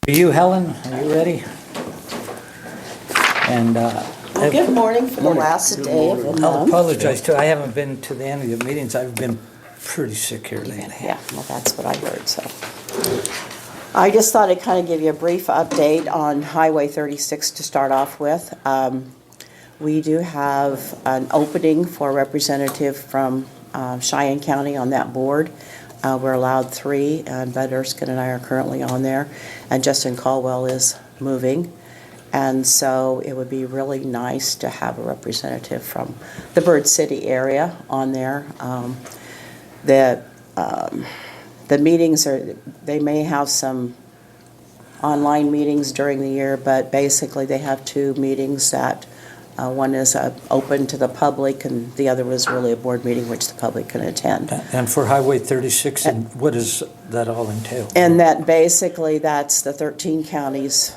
Are you, Helen? Are you ready? And Well, good morning for the last day of the I'll month. apologize too. I haven't been to the end of the meetings. I've been pretty sick here lately. Yeah, well, that's what I heard, so. I just thought I'd kind of give you a brief update on Highway 36 to start off with. We do have an opening for a representative from Cheyenne County on that board. We're allowed 3, and Bud Erskine and I are currently on there, and Justin Caldwell is moving. And so it would be really nice to have a representative from the Bird City area on there. The meetings they may have some online meetings during the year, but basically they have 2 meetings that one is open to the public and the other was really a board meeting which the public can attend. And for Highway 36, and what does that all entail? And that basically that's the 13 counties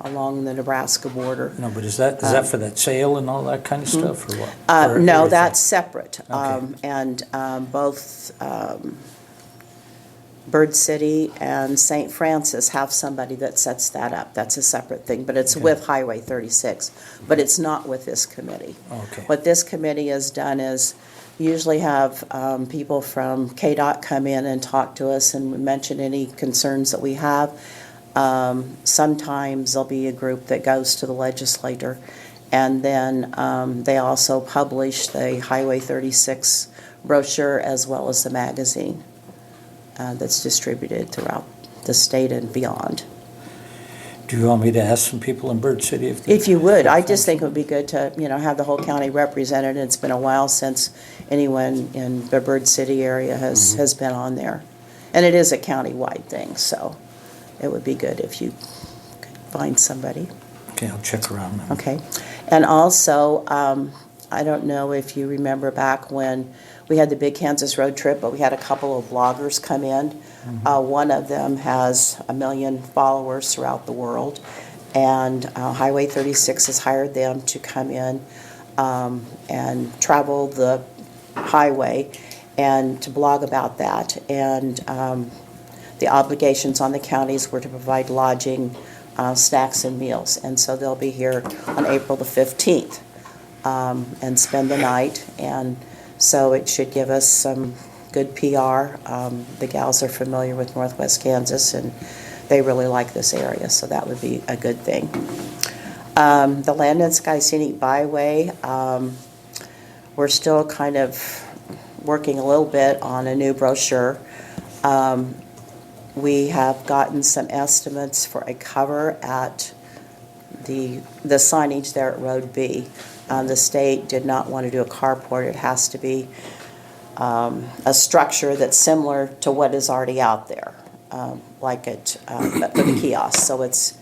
along the Nebraska border. No, but is that for that sale and all that kind of stuff, or what? Or No, everything? that's separate. Okay. And both Bird City and St. Francis have somebody that sets that up. That's a separate thing, but it's Okay. with Highway 36, but it's not with this committee. Okay. What this committee has done is usually have people from KDOT come in and talk to us and mention any concerns that we have. Sometimes there'll be a group that goes to the legislator, and then they also publish the Highway 36 brochure as well as the magazine that's distributed throughout the state and beyond. Do you want me to ask some people in Bird City If you would, I just think it would be good to, have the whole county represented. It's been a while since anyone in the Bird City area has been on there. And it is a county-wide thing, so it would be good if you could find somebody. Okay, I'll check around. Okay. And also, I don't know if you remember back when we had the big Kansas road trip, but we had a couple of bloggers come in. One of them has 1 million followers throughout the world, and Highway 36 has hired them to come in and travel the highway and to blog about that. And the obligations on the counties were to provide lodging, snacks, and meals. And so they'll be here on April the 15th and spend the night. And so it should give us some good PR. The gals are familiar with Northwest Kansas, and they really like this area, so that would be a good thing. The Land and Sky Scenic Byway, we're still kind of working a little bit on a new brochure. We have gotten some estimates for a cover at the signage there at Road B. The state did not want to do a carport. It has to be a structure that's similar to what is already out there, like it for the kiosk. So it's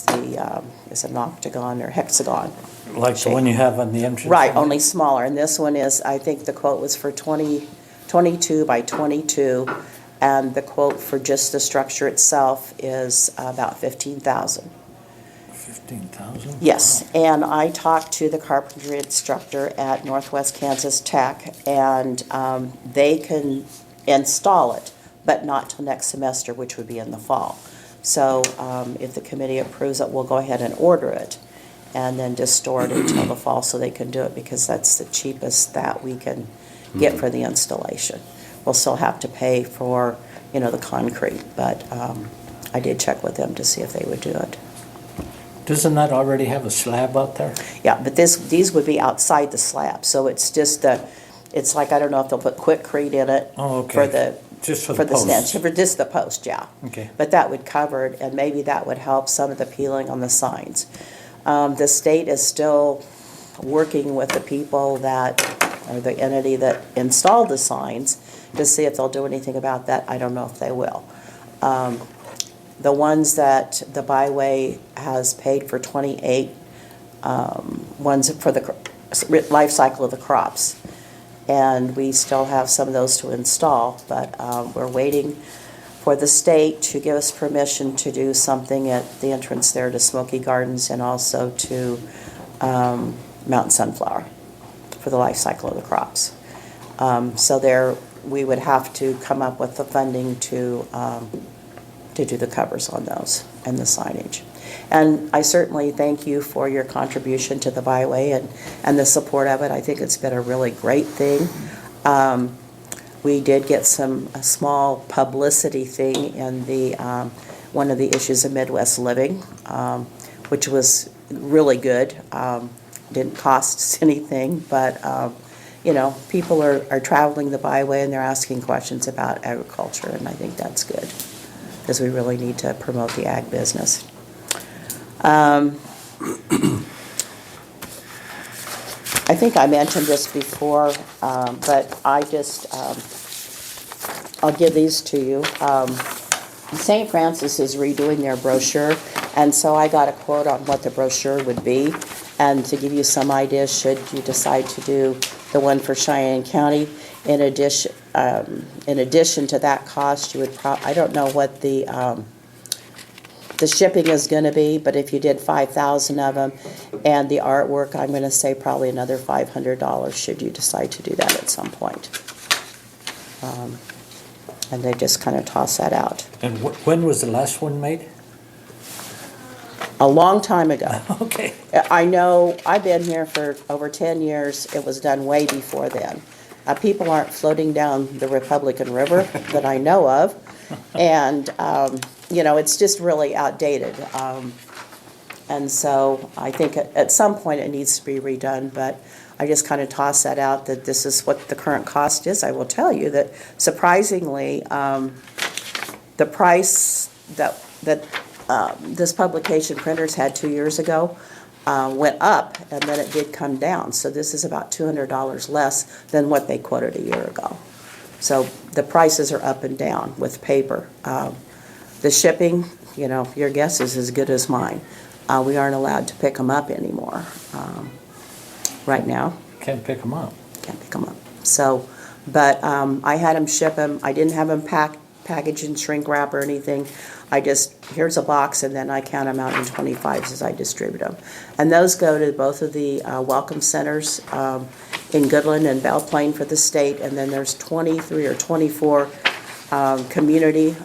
an octagon or hexagon. Like the one you have on the entrance? Right, only smaller. And this one is, I think the quote was for 22 by 22, and the quote for just the structure itself is about $15,000. 15,000? Yes, and I talked to the carpentry instructor at Northwest Kansas Tech, and they can install it, but not till next semester, which would be in the fall. So if the committee approves it, we'll go ahead and order it, and then just store it until the fall so they can do it, because that's the cheapest that we can get for the installation. We'll still have to pay for, the concrete, but I did check with them to see if they would do it. Doesn't that already have a slab out there? Yeah, but these would be outside the slab, so it's just it's like, I don't know if they'll put Quikrete in it. Oh, okay. For the Just for the stand, posts. for just the post, yeah. Okay. But that would cover it, and maybe that would help some of the peeling on the signs. The state is still working with the people or the entity that installed the signs to see if they'll do anything about that. I don't know if they will. The ones that the byway has paid for 28 ones for the life cycle of the crops. And we still have some of those to install, but we're waiting for the state to give us permission to do something at the entrance there to Smoky Gardens and also to Mountain Sunflower for the life cycle of the crops. So there we would have to come up with the funding to to do the covers on those and the signage. And I certainly thank you for your contribution to the byway and the support of it. I think it's been a really great thing. We did get a small publicity thing in the one of the issues of Midwest Living, which was really good. Didn't cost us anything, but you know, people are traveling the byway and they're asking questions about agriculture, and I think that's good because we really need to promote the ag business. I think I mentioned this before, but I just, I'll give these to you. St. Francis is redoing their brochure, and so I got a quote on what the brochure would be. And to give you some ideas, should you decide to do the one for Cheyenne County, in addition to that cost, you would I don't know what the shipping is going to be, but if you did 5,000 of them, and the artwork, I'm going to say probably another $500 should you decide to do that at some point. And they just kind of toss that out. And when was the last one made? A long time ago. Okay. I know, I've been here for over 10 years. It was done way before then. People aren't floating down the Republican River that I know of. And, you know, it's just really outdated. And so I think at some point it needs to be redone, but I just kind of toss that out that this is what the current cost is. I will tell you that surprisingly, the price that this publication printers had 2 years ago went up, and then it did come down. So this is about $200 less than what they quoted a year ago. So the prices are up and down with paper. The shipping, you know, your guess is as good as mine. We aren't allowed to pick them up anymore right now. Can't pick them up. Can't pick them up. So, but I had them ship them. I didn't have them packaged in shrink wrap or anything. I just, here's a box, and then I count them out in 25s as I distribute them. And those go to both of the welcome centers in Goodland and Belle Plaine for the state, and then there's 23 or 24 community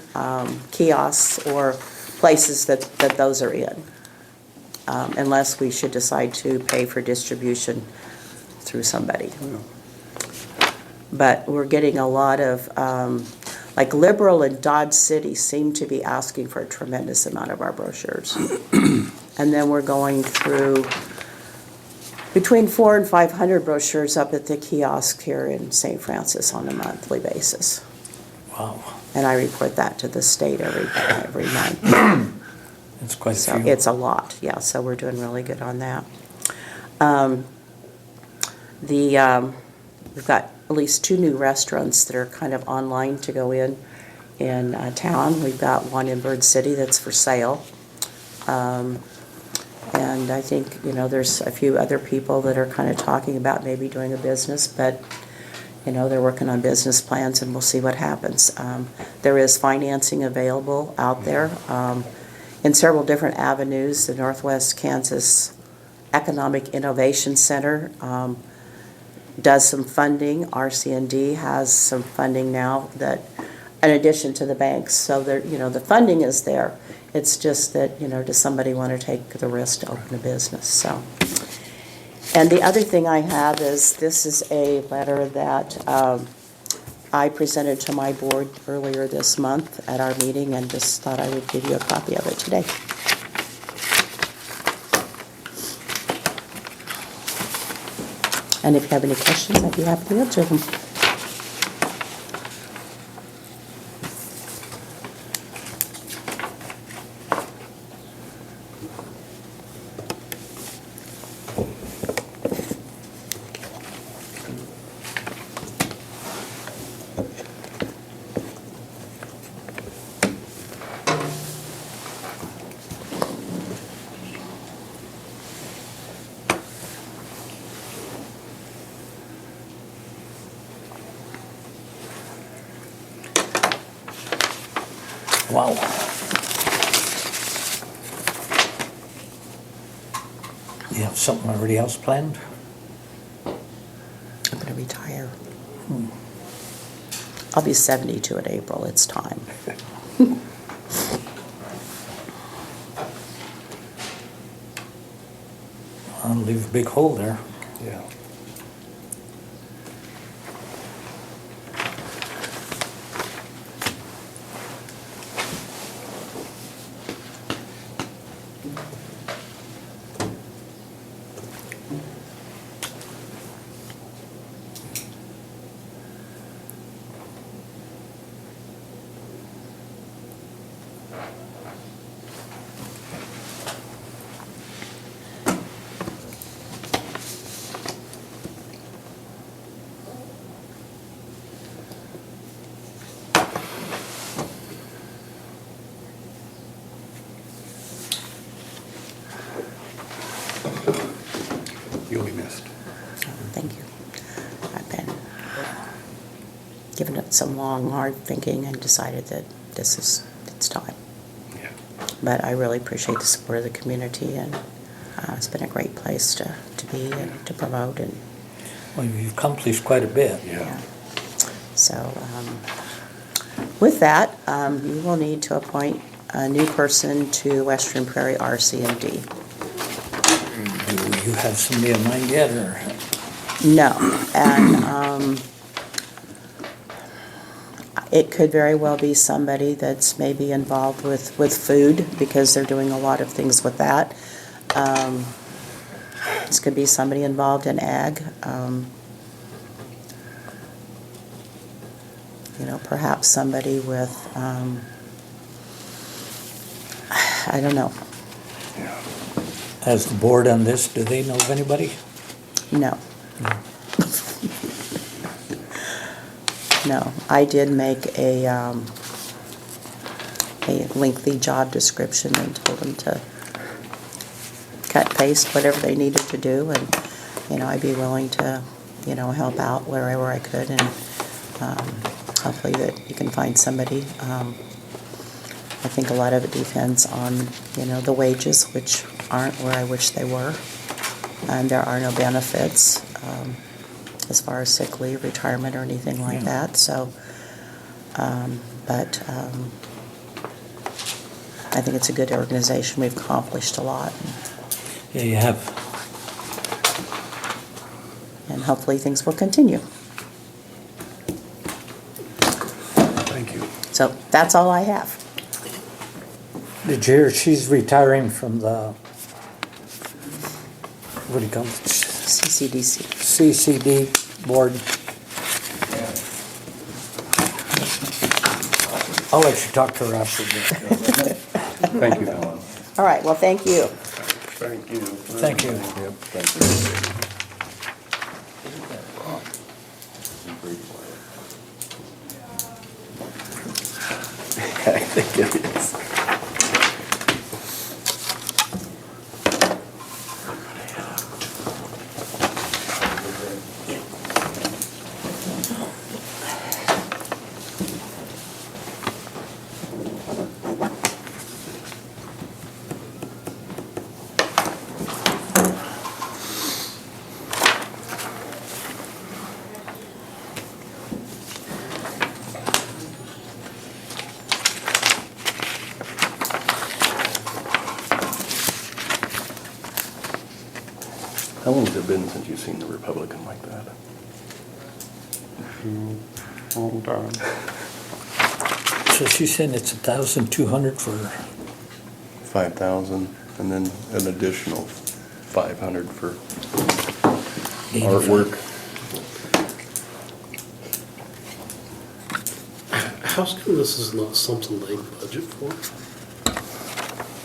kiosks or places that those are in, unless we should decide to pay for distribution through somebody. But we're getting a lot of, like Liberal and Dodge City seem to be asking for a tremendous amount of our brochures. And then we're going through between 400 and 500 brochures up at the kiosk here in St. Francis on a monthly basis. Wow. And I report that to the state every month. It's quite So a few. it's a lot, yeah, so we're doing really good on that. We've got at least 2 new restaurants that are kind of online to go in town. We've got one in Bird City that's for sale. And I think, you know, there's a few other people that are kind of talking about maybe doing a business, but, you know, they're working on business plans, and we'll see what happens. There is financing available out there in several different avenues. The Northwest Kansas Economic Innovation Center does some funding. RCND has some funding now that, in addition to the banks. So there, you know, the funding is there. It's just that, you know, does somebody want to take the risk to open a business? So, and the other thing I have is this is a letter that I presented to my board earlier this month at our meeting, and just thought I would give you a copy of it today. And if you have any questions, I'd be happy to answer them. Wow. You have something already else planned? I'm going to retire. I'll be 72 in April. It's time. I'll leave a big hole there. Yeah. You'll be missed. Thank you. I've been giving it some long, hard thinking and decided that it's time. Yeah. But I really appreciate the support of the community, and it's been a great place to be and to promote. And Well, you've accomplished quite a bit. Yeah. so, with that, you will need to appoint a new person to Western Prairie RC&D. Do you have somebody in mind yet, or? No, and it could very well be somebody that's maybe involved with food, because they're doing a lot of things with that. This could be somebody involved in ag. Perhaps somebody with, I don't know. Yeah. Has the board on this, do they know of anybody? No. No, I did make a lengthy job description and told them to cut, paste, whatever they needed to do, and, I'd be willing to, help out wherever I could, and hopefully that you can find somebody. I think a lot of it depends on, the wages, which aren't where I wish they were, and there are no benefits as far as sick leave, retirement, or anything like that. So, but I think it's a good organization. We've accomplished a lot, Yeah, you have. and hopefully things will continue. Thank you. So that's all I have. Did you hear she's retiring from the, what do you call it? CCDC. CCD board? I'll let you talk to her after this. Thank you, Helen. All right, well, thank you. Thank you. Thank you. Yep, thank you. I think it is. How long has it been since you've seen the Republican like that? Long time. So she's saying it's 1,200 for, 5,000, and then an additional 500 for 85. artwork. How come this is not something they budget for,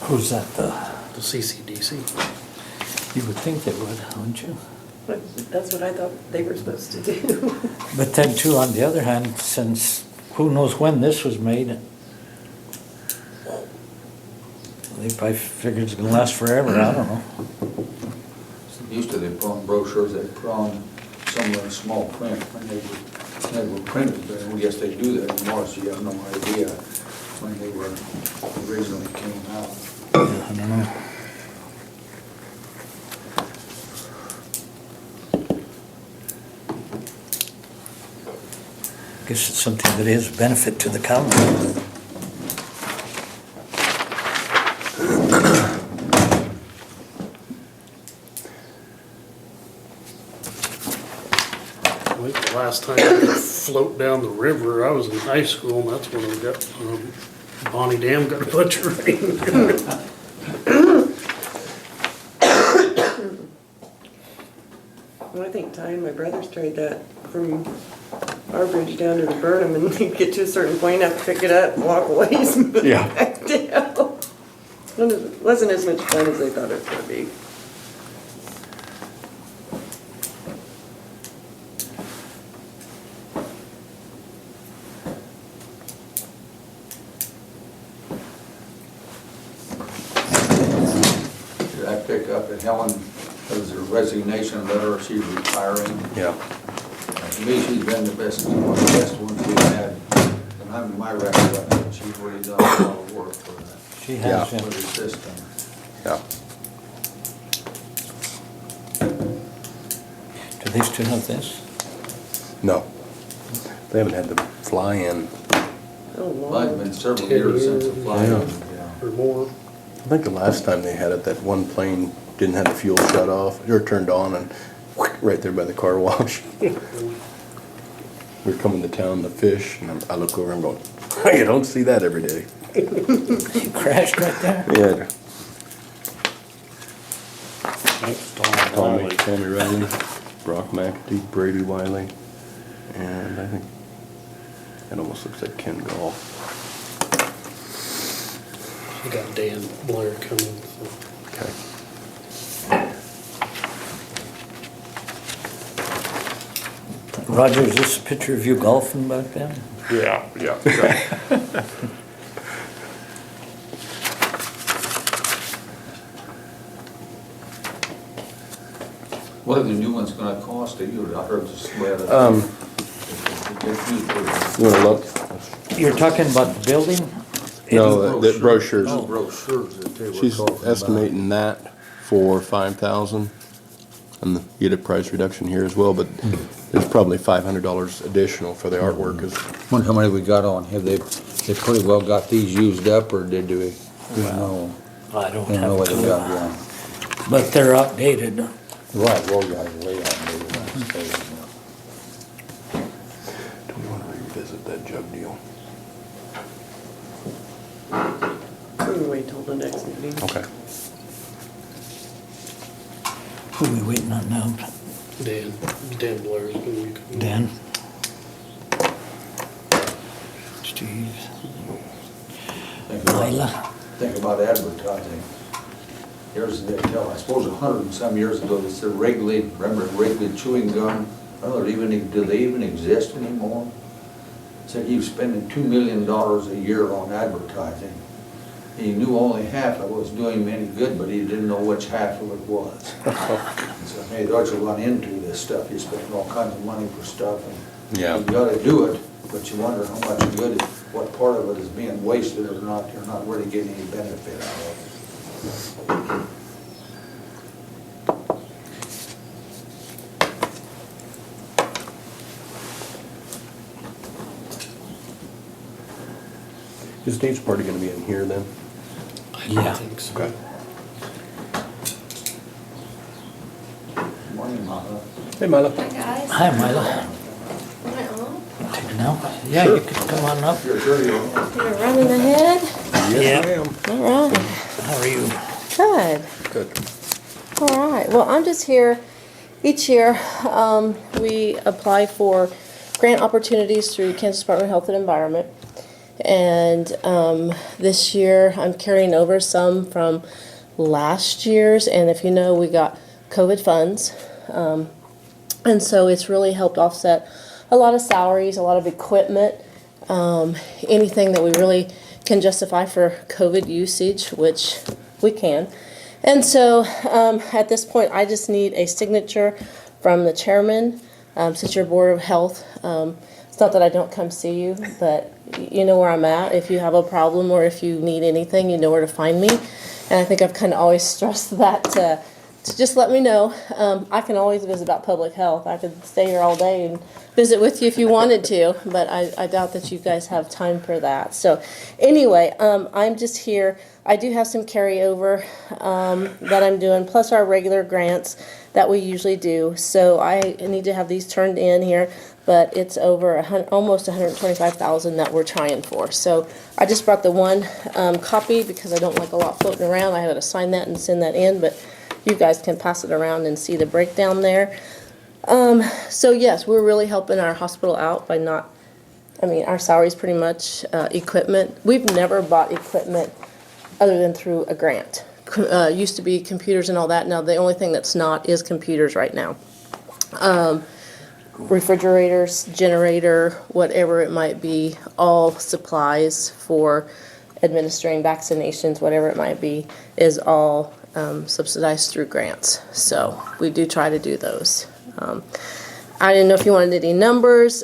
Who's that, the CCDC? you would think they would, wouldn't you? That's what I thought they were supposed to do. But then too, on the other hand, since who knows when this was made, they probably figured it's gonna last forever, I don't know. Used to they put on brochures, they put on somewhere in small print when they were printed, but I guess they do that anymore, so you have no idea when they were originally came out. Yeah, I don't know. Guess it's something that is a benefit to the county. last time I could float down the river, I was in high school, and that's when I got, Bonnie Dam got a bunch of rain. Well, I think Ty and my brothers tried that from our bridge down to the Burnham, and they'd get to a certain point, have to pick it up, walk away, and put Yeah. it back down. It wasn't as much fun as they thought it was gonna be. Did I pick up that Helen, has her resignation letter, she's retiring? Yeah. To me, she's been the best, one of the best ones we've had. And I'm my record, she's really done a lot of work for that, She Yeah. has, for the system. Yeah. do they still have this? No. They haven't had the fly-in. Oh, Well, it's wow. been several years since the flight. Yeah. Yeah. Or more. I think the last time they had it, that one plane didn't have the fuel shut off, or turned on, and right there by the car wash. We're coming to town to fish, and I look over and I'm going, you don't see that every day. She crashed right there? Yeah. That's Tom Riley. Tommy Riley, Brock McAtee, Brady Wiley, and I think it almost looks like Ken Gall. We got Dan Blair coming, so. Okay. Roger, is this a picture of you golfing back then? Yeah. What are the new ones gonna cost you? I heard this. You wanna look? You're talking about the building? No, the brochures. Oh, brochures that they were She's talking about. estimating that for 5,000, and you get a price reduction here as well, but there's probably $500 additional for the artwork. Wonder how many we got on, have they pretty well got these used up, or did we? No, I don't I don't know have what a they got clue. one. But they're outdated. Right, well, yeah, way outdated, I suppose. Do we wanna revisit that jug deal? We can wait till the next meeting. Okay. Who are we waiting on now? Dan Blair's gonna be coming. Dan? Steve? Lila? Think about advertising. Here's the deal, I suppose 100 and some years ago, they said Wrigley, remember Wrigley chewing gum? I don't even, do they even exist anymore? Said he was spending $2 million a year on advertising. He knew only half of it was doing him any good, but he didn't know which half of it was. So, hey, those who run into this stuff, you spend all kinds of money for stuff, and Yeah. you gotta do it, but you wonder how much good, what part of it is being wasted or not, you're not really getting any benefit out of it. Is Dave's party gonna be in here then? I Yeah. don't think so. Okay. Morning, Mama. Hey, Mila. Hi, guys. Hi, Mila. Am I on? Take it now? Yeah, you can come on up. You're sure you're You're running ahead? Yeah. All right. How are you? Good. Good. All right. Well, I'm just here. Each year, we apply for grant opportunities through Kansas Department of Health and Environment. And this year, I'm carrying over some from last year's. And if you know, we got COVID funds. And so it's really helped offset a lot of salaries, a lot of equipment, anything that we really can justify for COVID usage, which we can. And so at this point, I just need a signature from the chairman, since you're Board of Health. It's not that I don't come see you, but you know where I'm at. If you have a problem or if you need anything, you know where to find me. And I think I've kind of always stressed that to just let me know. I can always visit about public health. I could stay here all day and visit with you if you wanted to, but I doubt that you guys have time for that. So anyway, I'm just here. I do have some carryover that I'm doing, plus our regular grants that we usually do. So I need to have these turned in here. but it's over almost 125,000 that we're trying for. So I just brought the one copy because I don't like a lot floating around. I had to sign that and send that in, but you guys can pass it around and see the breakdown there. So yes, we're really helping our hospital out by not, I mean, our salary's pretty much equipment. We've never bought equipment other than through a grant. Used to be computers and all that. Now the only thing that's not is computers right now. Refrigerators, generator, whatever it might be, all supplies for administering vaccinations, whatever it might be, is all subsidized through grants. So we do try to do those. I didn't know if you wanted any numbers.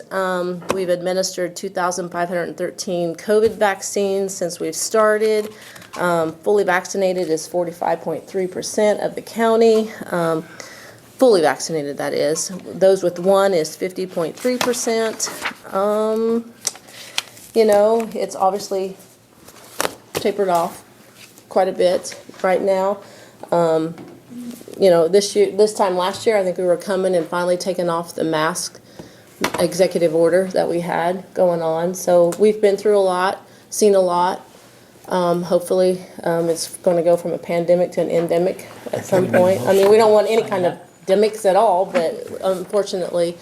We've administered 2,513 COVID vaccines since we've started. Fully vaccinated is 45.3% of the county. Fully vaccinated, that is. Those with one is 50.3%. You know, it's obviously tapered off quite a bit right now. You know, this time last year, I think we were coming and finally taking off the mask executive order that we had going on. So we've been through a lot, seen a lot. Hopefully, it's going to go from a pandemic to an endemic at some point. I mean, we don't want any kind of demics at all, but unfortunately,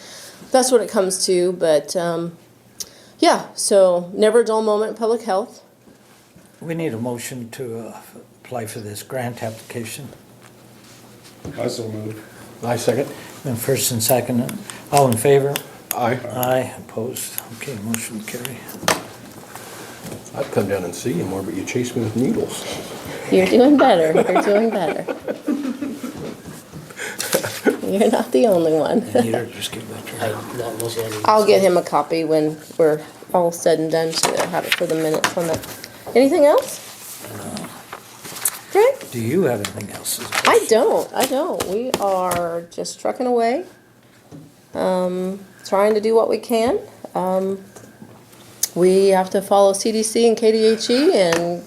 that's what it comes to. But yeah, so never a dull moment in public health. We need a motion to apply for this grant application. I so move. I second. Then first and second, all in favor? Aye. Aye, opposed. Okay, motion carry. I'd come down and see you more, but you chased me with needles. You're doing better. You're doing better. You're not the only one. And you just give that to her. I'll get him a copy when we're all said and done to have it for the minutes on that. Anything else? Greg? Do you have anything else? I don't. We are just trucking away, trying to do what we can. We have to follow CDC and KDHE and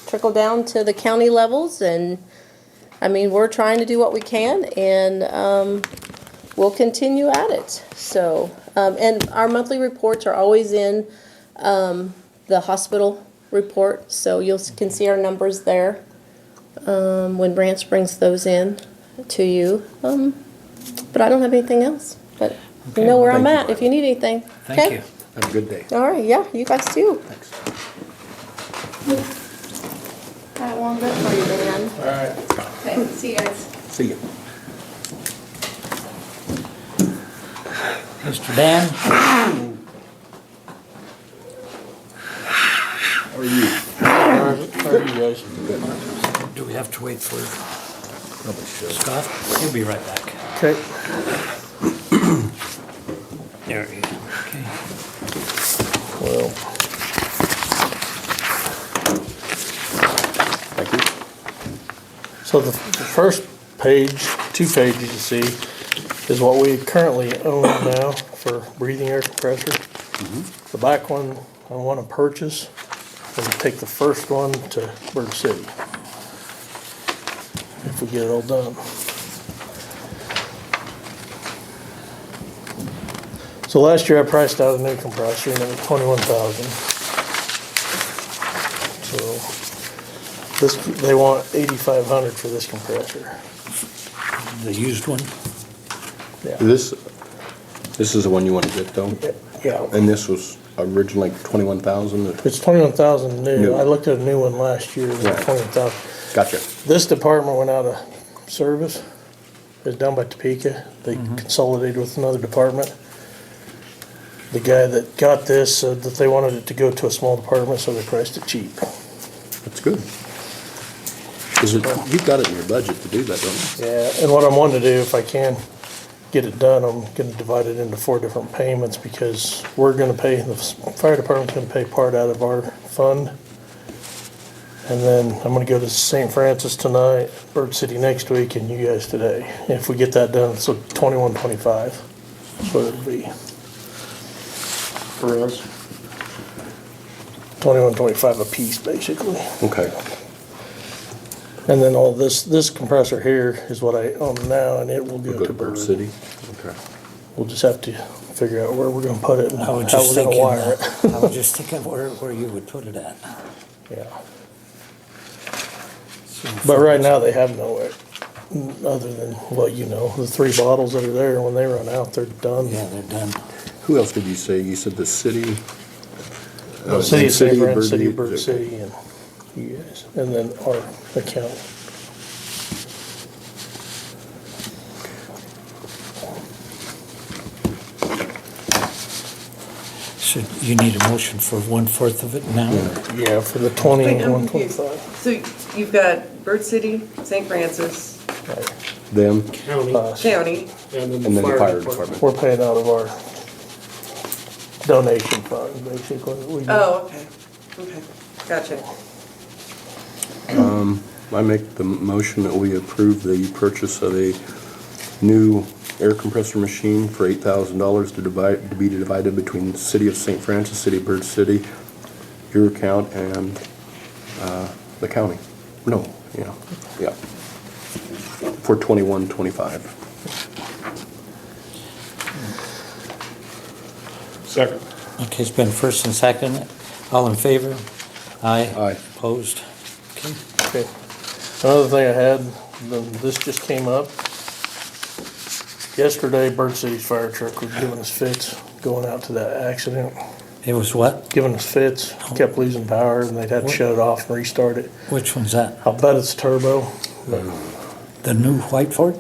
trickle down to the county levels. And I mean, we're trying to do what we can, and we'll continue at it. So, and our monthly reports are always in the hospital report, so you can see our numbers there when Branch brings those in to you. But I don't have anything else. But you know where I'm Thank you. at if you need anything. Thank Okay? you. Have a good day. All right, yeah, you guys too. Thanks. That one good for you, Dan. All right. Okay, see you guys. See you. Mr. Dan? How are you? How are you guys? Do we have to wait for Probably should. Scott? He'll be right back. Okay. There he is. Okay. Well, Thank you. so the first page, 2 pages you see, is what we currently own now for breathing air compressor. The back one, I want to purchase and take the first one to Bird City. If we get it all done. So last year I priced out a new compressor and it was $21,000. So this, they want $8,500 for this compressor. The used one? Yeah. This is the one you want to get though? Yeah. And this was originally 21,000? It's $21,000 new. New. I looked at a new one last year, it was Right. $21,000. Gotcha. This department went out of service. It's down by Topeka. They consolidated with another department. The guy that got this said that they wanted it to go to a small department, so they priced it cheap. That's good. Is it, you've got it in your budget to do that, don't you? Yeah, and what I'm wanting to do, if I can get it done, I'm gonna divide it into 4 different payments because we're gonna pay, the fire department's gonna pay part out of our fund. And then I'm gonna go to St. Francis tonight, Bird City next week, and you guys today. If we get that done, so $21.25, that's what it'll be. For us? $21.25 a piece, basically. Okay. And then all this compressor here is what I own now, and it will go We'll go to to Bird Bird. City? Okay. We'll just have to figure out where we're gonna put it and I how we're was just gonna thinking, wire it. I was just thinking where you would put it at. Yeah. But right now, they have nowhere, other than, well, you know, the 3 bottles that are there, when they run out, they're done. Yeah, they're done. Who else did you say? You said the city? City of St. Brand, Bird- City of Bird okay. City, and you guys, and then our account. So you need a motion for 1/4 of it now? Yeah, for the Wait, 20, I'm confused. 125. So you've got Bird City, St. Francis Right. Them, County, County, and then and then the the fire department. We're paying out of our donation fund, basically. oh, okay, okay, gotcha. I make the motion that we approve the purchase of a new air compressor machine for $8,000 to be divided between the City of St. Francis, City of Bird City, your account, and the county. No, yeah. For 21-25. Second. Okay, it's been first and second. All in favor? Aye. Aye. Opposed? Okay. Okay. Another thing I had, this just came up. Yesterday, Bird City's fire truck was giving us fits going out to that accident. It was what? Giving us fits, kept losing power, and they'd have to shut it off and restart it. Which one's that? I'll bet it's turbo. The new White Ford?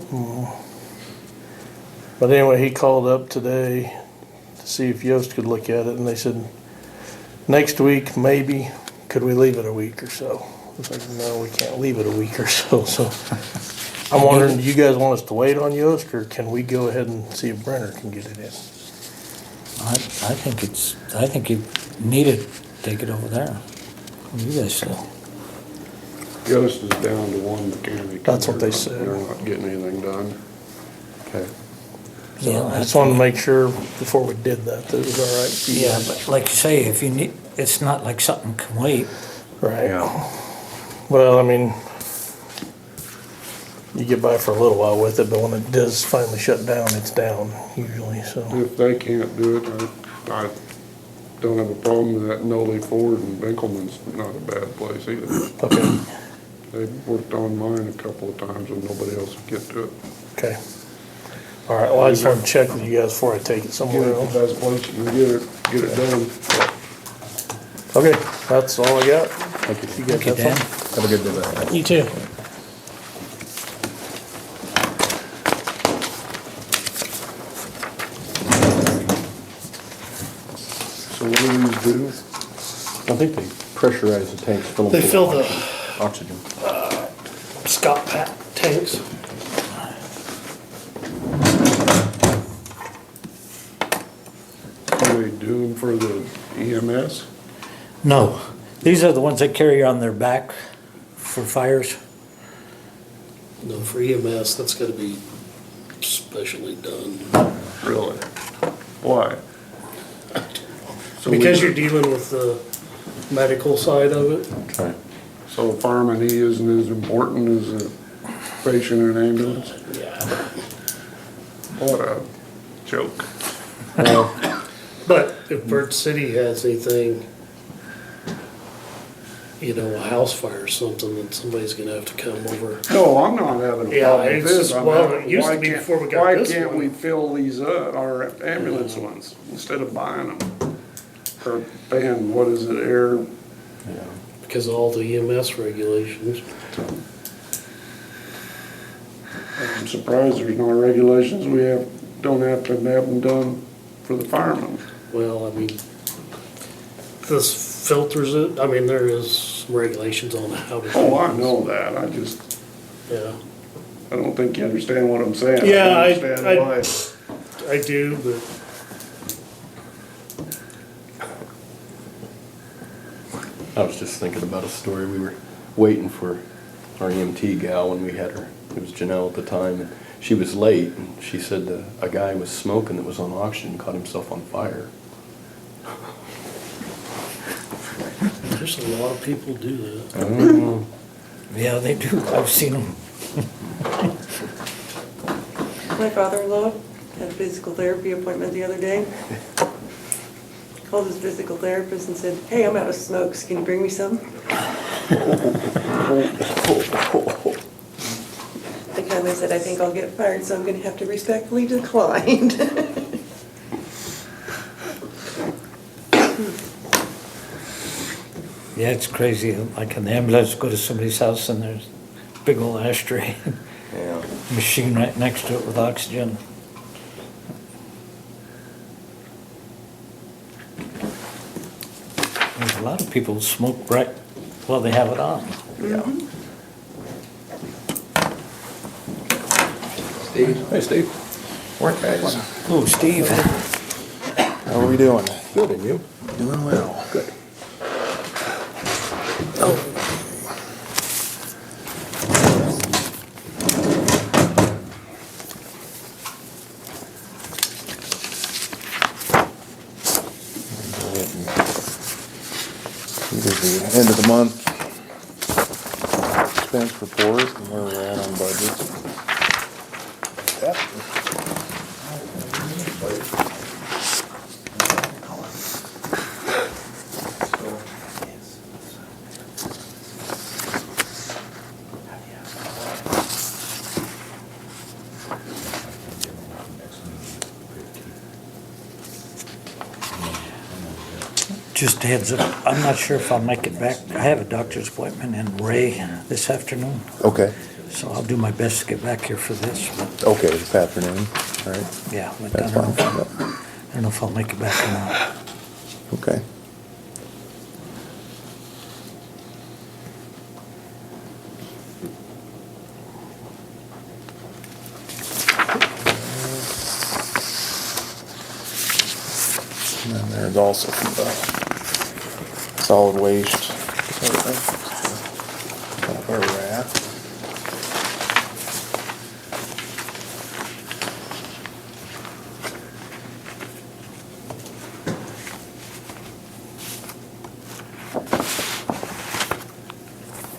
But anyway, he called up today to see if Yost could look at it, and they said, next week, maybe, could we leave it a week or so? I was like, no, we can't leave it a week or so, so. I'm wondering, do you guys want us to wait on Yost, or can we go ahead and see if Brenner can get it in? I think you need to take it over there. You guys say. Yost is down to one mechanic. That's what they said. They're not getting anything done. Okay. Yeah, I just wanted to make sure before we did that it was all right for you Yeah, guys. but like you say, if you need, it's not like something can wait. Right. Yeah. Well, I mean, you get by for a little while with it, but when it does finally shut down, it's down usually, so. If they can't do it, I don't have a problem with that. Nolly Ford and Winkelman's not a bad place either. Okay, They've worked on mine a couple of times and nobody else would get to it. okay. All right, well, I just wanted to check with you guys before I take it Get somewhere it the else. best place you can get it done. Okay, that's all I got. Thank you. You guys Okay, have Dan? fun? Have a good day, bye. You too. So what do these do? I think they pressurize the tanks, fill them They full fill of the oxygen. Scott Pat tanks. Do they do them for the EMS? No, these are the ones that carry on their back for fires. No, for EMS, that's gotta be specially done. Really? Why? So Because we- you're dealing with the medical side of it. Right. So a fireman, he isn't as important as a patient in an ambulance? Yeah. What a joke. But if Bird City has anything, you know, a house fire or something, then somebody's gonna have to come over. No, I'm not having a Yeah, problem with it's this. just- I'm well, having- it used to why be can't- before we got this Why can't one. we fill these up, our ambulance ones, instead of buying them? Or paying, what is it, air, Because of all the EMS regulations. I'm surprised there's no regulations, don't have to have them done for the firemen. Well, I mean, this filters it, I mean, there is some regulations on how to. Oh, I know that, I just, Yeah, I don't think you understand what I'm saying. Yeah, don't I- understand why. I do, but I was just thinking about a story. We were waiting for our EMT gal when we had her. It was Janelle at the time, and she was late. And she said a guy was smoking that was on oxygen, caught himself on fire. there's a lot of people do that. I don't know. Yeah, they do. I've seen them. My father-in-law, Had a physical therapy appointment the other day. Called his physical therapist and said, "Hey, I'm out of smokes. Can you bring me some?" They kindly said, "I think I'll get fired, so I'm gonna have to respectfully decline." Yeah, it's crazy, like an ambulance go to somebody's house and there's a big old ashtray, Yeah. machine right next to it with oxygen. There's a lot of people who smoke right while they have it on. Yeah. Steve? Hey, Steve. Morning, guys. Oh, Steve. How are we doing? Good, and you? Doing well. Good. This is the end of the month expense report and where we're at on budgets. Yep. Just a heads up, I'm not sure if I'll make it back. I have a doctor's appointment in Ray this afternoon, Okay, so I'll do my best to get back here for this, but okay, this afternoon, all right, yeah, but I that's don't fine. know, Yep. I don't know if I'll make it back or not. Okay. And then there's also solid waste. Where we're at.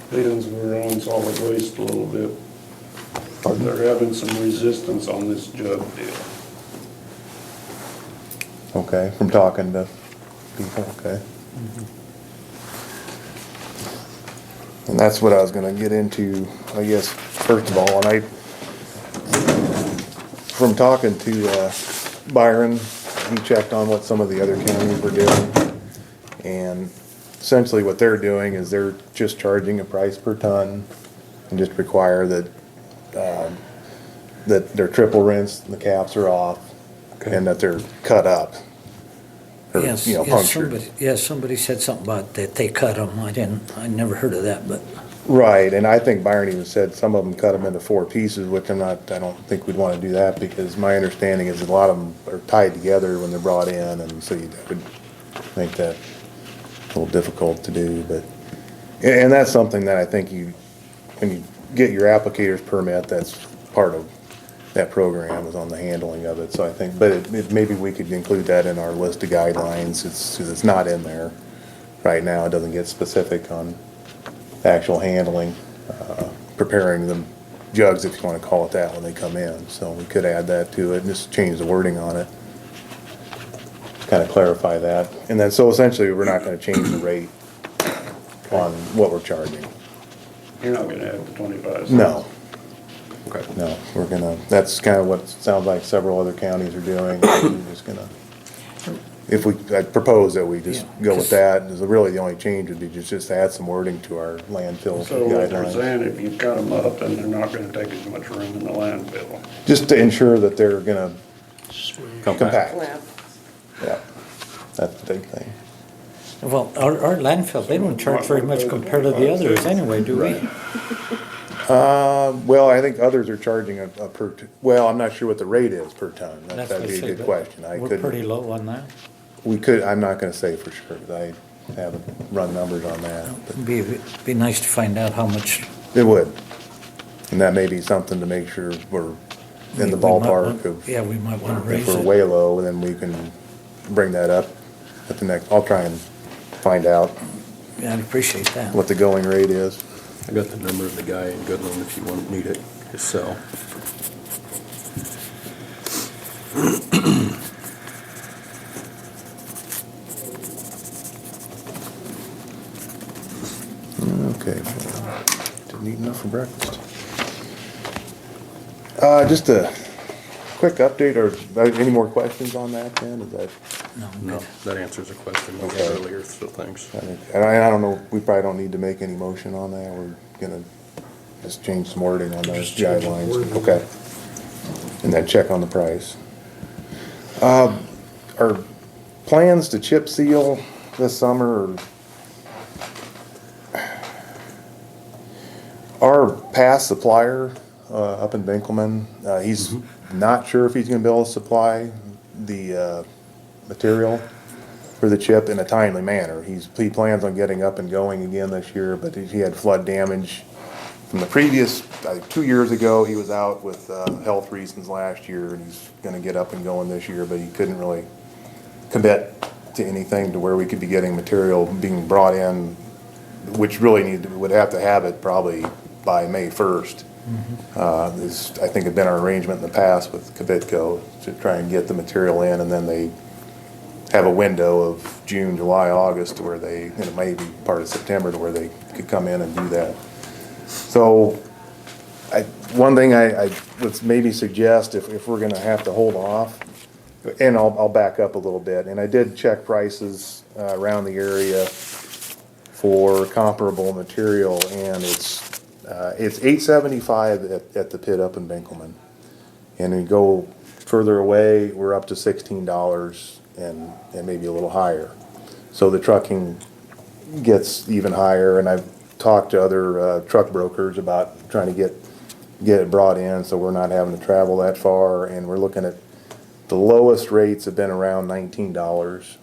Depends, we're on solid waste a little bit. They're having some resistance on this jug deal. Okay, from talking to people, okay. And that's what I was gonna get into, I guess, first of all, and from talking to Byron, he checked on what some of the other counties were doing. And essentially what they're doing is they're just charging a price per ton and just require that, that they're triple rinsed, and the caps are off, and that they're cut up. Or, Yes, you know, yes, punctured. somebody said something about that they cut them. I never heard of that, but Right, and I think Byron even said some of them cut them into 4 pieces, which I don't think we'd wanna do that, because my understanding is a lot of them are tied together when they're brought in, and so you would make that a little difficult to do, but, and that's something that I think when you get your applicator's permit, that's part of that program, is on the handling of it, so I think, but maybe we could include that in our list of guidelines, it's not in there right now, it doesn't get specific on actual handling, preparing the jugs, if you wanna call it that, when they come in, so we could add that to it, and just change the wording on it. Kinda clarify that, and then, so essentially, we're not gonna change the rate on what we're charging. You're not gonna have the 25 cents. No, Okay. no, we're gonna, that's kinda what it sounds like several other counties are doing, we're just gonna, I propose that we just Yeah, go with 'cause- that, and really the only change would be just add some wording to our landfill So what they're guidelines. saying, if you cut them up, then they're not gonna take as much room in the landfill. Just to ensure that they're gonna compact, Well, yeah, that's the big thing. well, our landfill, they don't charge very much compared to the others anyway, do we? Well, I think others are charging a well, I'm not sure what the rate is per ton, That's that'd what I be a say, good but question, I We're pretty couldn't, low on that. we could, I'm not gonna say for sure, 'cause I haven't run numbers on that, but Be nice to find out how much. it would. And that may be something to make sure we're in the we might ballpark want- of, Yeah, we might wanna if raise we're it. way low, then we can bring that up at the next, I'll try and find out Yeah, I'd appreciate that. what the going rate is. I got the number of the guy in Goodland if you need it, his cell. Okay, didn't eat enough for breakfast. Just a quick update, or any more questions on that then? Is that, No, No, good. that answers a question we Okay. had earlier, so thanks. I don't know, we probably don't need to make any motion on that, we're gonna just change some wording on those Just change the guidelines, wording. okay? And then check on the price. Are plans to chip seal this summer, or our past supplier, up in Binkelman, he's not sure if he's gonna be able to supply the, material for the chip in a timely manner. He plans on getting up and going again this year, but he had flood damage from the previous, 2 years ago. He was out with, health reasons last year, and he's gonna get up and going this year, but he couldn't really commit to anything to where we could be getting material being brought in, which really would have to have it probably by May 1st. I think had been our arrangement in the past with Kavitco to try and get the material in, and then they have a window of June, July, August to where they, and it may be part of September to where they could come in and do that. So, one thing I would maybe suggest, if we're gonna have to hold off, and I'll back up a little bit, and I did check prices around the area for comparable material, and it's $8.75 at the pit up in Binkelman. And we go further away, we're up to $16 and maybe a little higher. So the trucking gets even higher, and I've talked to other truck brokers about trying to get it brought in, so we're not having to travel that far, and we're looking at, the lowest rates have been around $19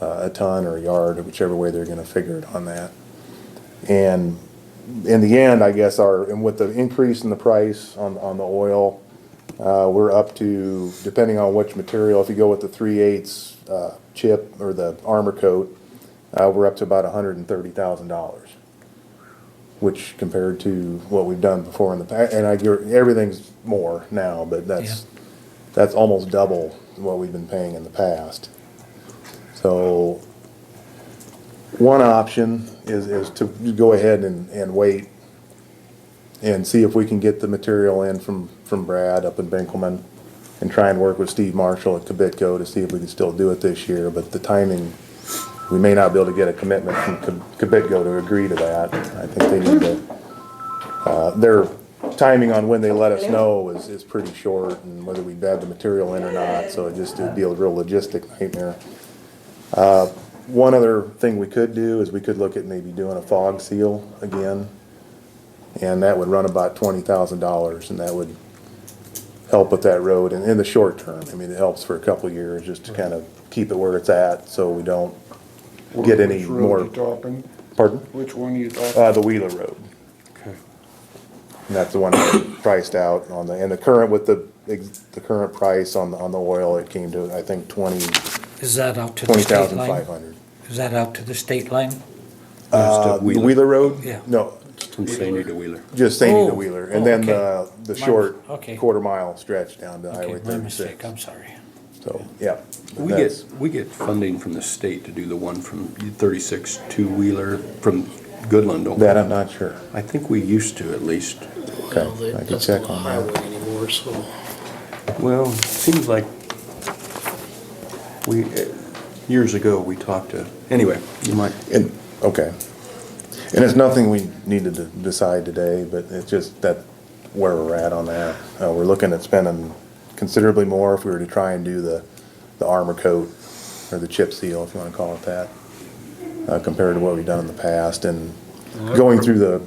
a ton or a yard, whichever way they're gonna figure it on that. And in the end, I guess and with the increase in the price on the oil, we're up to, depending on which material, if you go with the 3/8 chip or the armor coat, we're up to about $130,000. Which compared to what we've done before in the past, and everything's more now, but that's almost double what we've been paying in the past. So, one option is to go ahead and wait and see if we can get the material in from Brad up in Binkelman, and try and work with Steve Marshall at Kavitco to see if we can still do it this year, but the timing, we may not be able to get a commitment from Kavitco to agree to that. I think they need to, their timing on when they let us know is pretty short, and whether we'd have the material in or not, so it'd be a real logistic nightmare. One other thing we could do is we could look at maybe doing a fog seal again, and that would run about $20,000, and that would help with that road, and in the short term, I mean, it helps for a couple of years, just to kind of keep it where it's at, so we don't get any Which road more. you talking? Pardon? Which one you talking? The Wheeler Road, Okay. and that's the one that priced out on and the current, with the current price on the oil, it came to, I think, Is that out to the state line? $20,500. Is that out to the state line? The Wheeler Road? Yeah. No, From Sandy to Wheeler. just Sandy to Oh, Wheeler, and then okay. the My short okay. quarter-mile stretch down to Okay, Highway my mistake, 36. I'm sorry. So, yeah. We get funding from the state to do the one from 36 to Wheeler from Goodland, don't we? That I'm not sure. I think we used to at least. Okay, Well, I can that's check not a on highway that. anymore, so. Well, it seems like years ago, we talked to, anyway, you might. Okay. And it's nothing we needed to decide today, but it's just that where we're at on that. We're looking at spending considerably more if we were to try and do the armor coat, or the chip seal, if you wanna call it that, compared to what we've done in the past. And going through the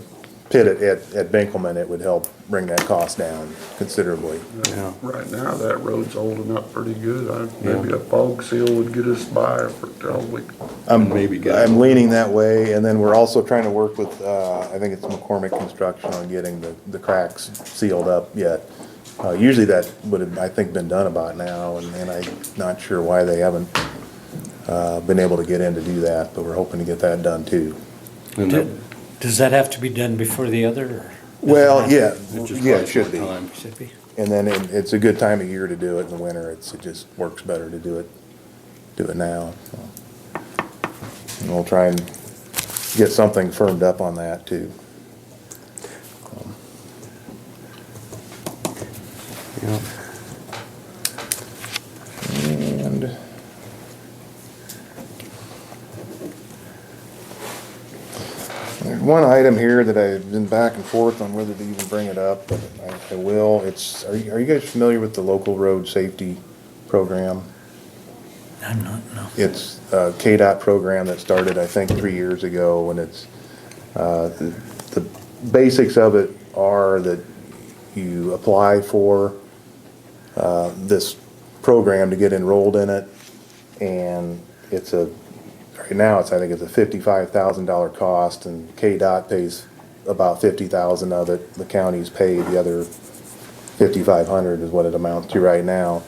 pit at Binkelman, it would help bring that cost down considerably. Yeah. Right now, that road's holding up pretty good. Maybe a fog seal would get us by for till we, I'm leaning that way, and then we're also trying to work with, I think it's McCormick Construction on getting the cracks sealed up yet. Usually that would have, I think, been done about now, and I'm not sure why they haven't been able to get in to do that, but we're hoping to get that done too. Does that have to be done before the other, or? Well, yeah, It just yeah, it buys should more be. time. Should be? And then it's a good time of year to do it in the winter. It just works better to do it now. So. And we'll try and get something firmed up on that too. Yeah. And there's one item here that I've been back and forth on whether to even bring it up, but I will. Are you guys familiar with the local road safety program? I'm not, no. It's a KDOT program that started, I think, 3 years ago, and it's, the basics of it are that you apply for this program to get enrolled in it, and right now I think it's a $55,000 cost, and KDOT pays about $50,000 of it. The counties pay the other $5,500 is what it amounts to right now.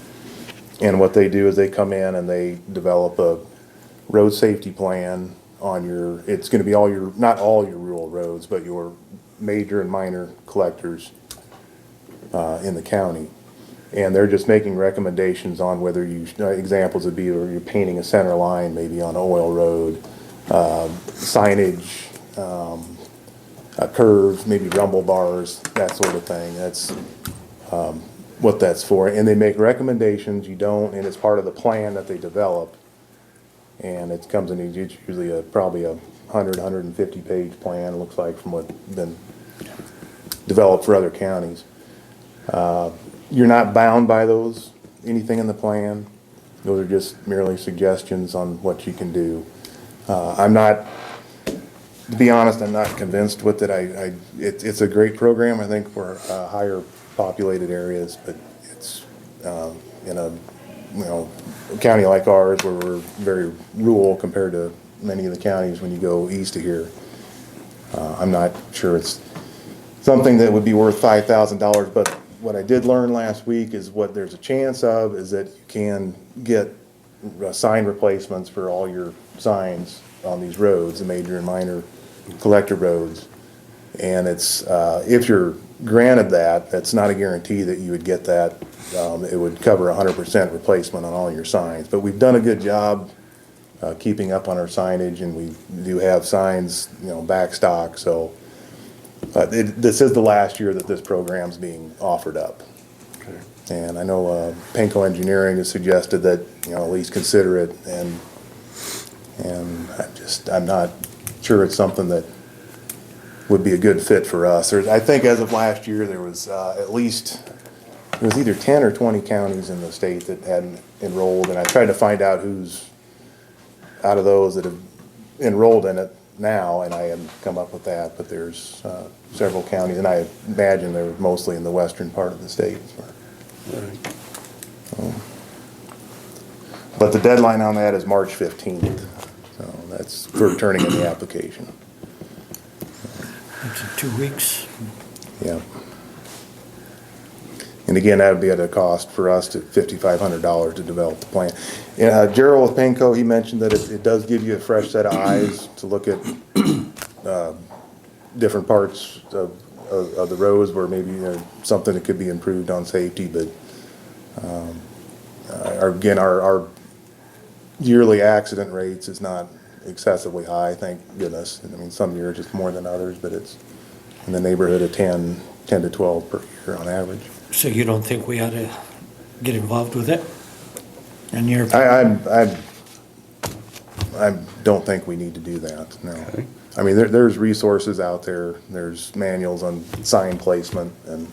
And what they do is they come in and they develop a road safety plan on it's gonna be not all your rural roads, but your major and minor collectors in the county. And they're just making recommendations on whether examples would be where you're painting a center line, maybe on an oil road, signage, curves, maybe rumble bars, that sort of thing. That's what that's for. And they make recommendations, and it's part of the plan that they develop. And it comes in, it's usually probably a 150 page plan, it looks like, from what's been developed for other counties. You're not bound by anything in the plan. Those are just merely suggestions on what you can do. To be honest, I'm not convinced with it. It's a great program, I think, for higher populated areas, but it's in a county like ours where we're very rural compared to many of the counties when you go east of here. I'm not sure it's something that would be worth $5,000, but what I did learn last week is what there's a chance of is that you can get sign replacements for all your signs on these roads, the major and minor collector roads. And it's, if you're granted that, that's not a guarantee that you would get that. It would cover 100% replacement on all your signs. But we've done a good job keeping up on our signage, and we do have signs, back stock. So this is the last year that this program's being offered up. Okay. And I know Penco Engineering has suggested that, at least consider it, and I'm not sure it's something that would be a good fit for us. I think as of last year, there was it was either 10 or 20 counties in the state that hadn't enrolled, and I tried to find out who's out of those that have enrolled in it now, and I hadn't come up with that, but there's several counties, and I imagine they're mostly in the western part of the state. Right. But the deadline on that is March 15th, so that's for turning in the application. It's in 2 weeks. Yeah. And again, that would be at a cost for us to $5,500 to develop the plan. Gerald with Penco, he mentioned that it does give you a fresh set of eyes to look at different parts of the roads where maybe something that could be improved on safety. But our yearly accident rates is not excessively high, thank goodness. I mean, some years it's more than others, but it's in the neighborhood of 10 to 12 per year on average. So you don't think we ought to get involved with it? And your I don't think we need to do that, no. Okay. I mean, there's resources out there, there's manuals on sign placement, and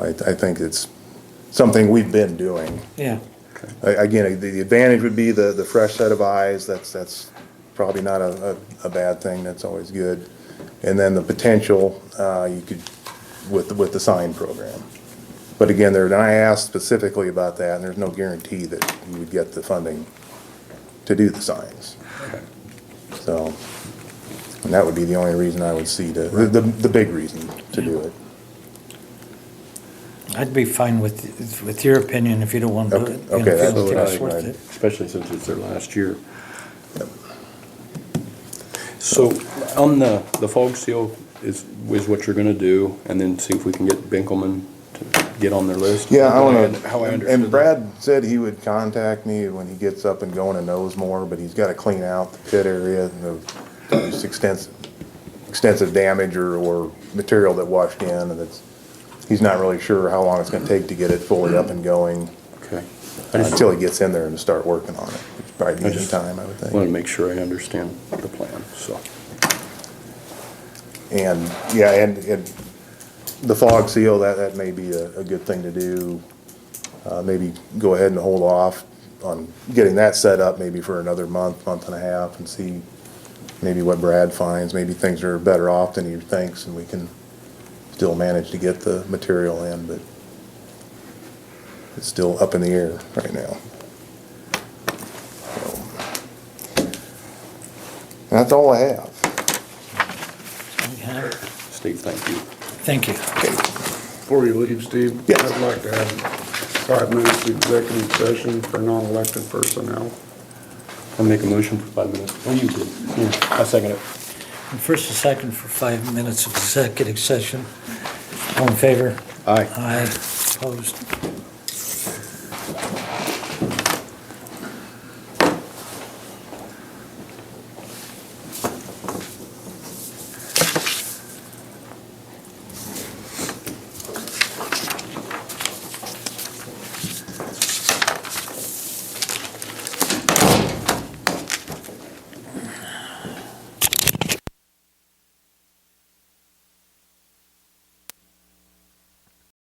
I think it's something we've been doing. Yeah. Again, the advantage would be the fresh set of eyes, that's probably not a bad thing, that's always good. And then the potential, you could, with the sign program. But again, and I asked specifically about that, and there's no guarantee that you would get the funding to do the signs. Okay. So, and that would be the only reason I would see the big reason to do it. I'd be fine with your opinion if you don't want to do it. Okay, if you that's don't think what it's worth it. Especially since it's their last year. So on the fog seal is what you're gonna do, and then see if we can get Binkelman to get on their list? Yeah, I wanna, How I understood and that. Brad said he would contact me when he gets up and going and knows more, but he's gotta clean out the pit area and there's extensive damage or material that washed in, and he's not really sure how long it's gonna take to get it fully up and going, Okay. until he gets in there and to start working on it. It's probably I any just time, I would think. Wanna make sure I understand the plan, so. And, yeah, and the fog seal, that may be a good thing to do. Maybe go ahead and hold off on getting that set up maybe for another month and a half and see maybe what Brad finds. Maybe things are better off than he thinks and we can still manage to get the material in, but it's still up in the air right now. So, that's all I have. Okay. Steve, thank you. Thank you. Before you leave, Steve, Yes. I'd like to have 5 minutes of executive session for non-elected personnel. I'll make a motion for 5 minutes. Oh, you did. Yeah, I second it. First and second for 5 minutes of executive session. All in favor? Aye. Aye. Opposed?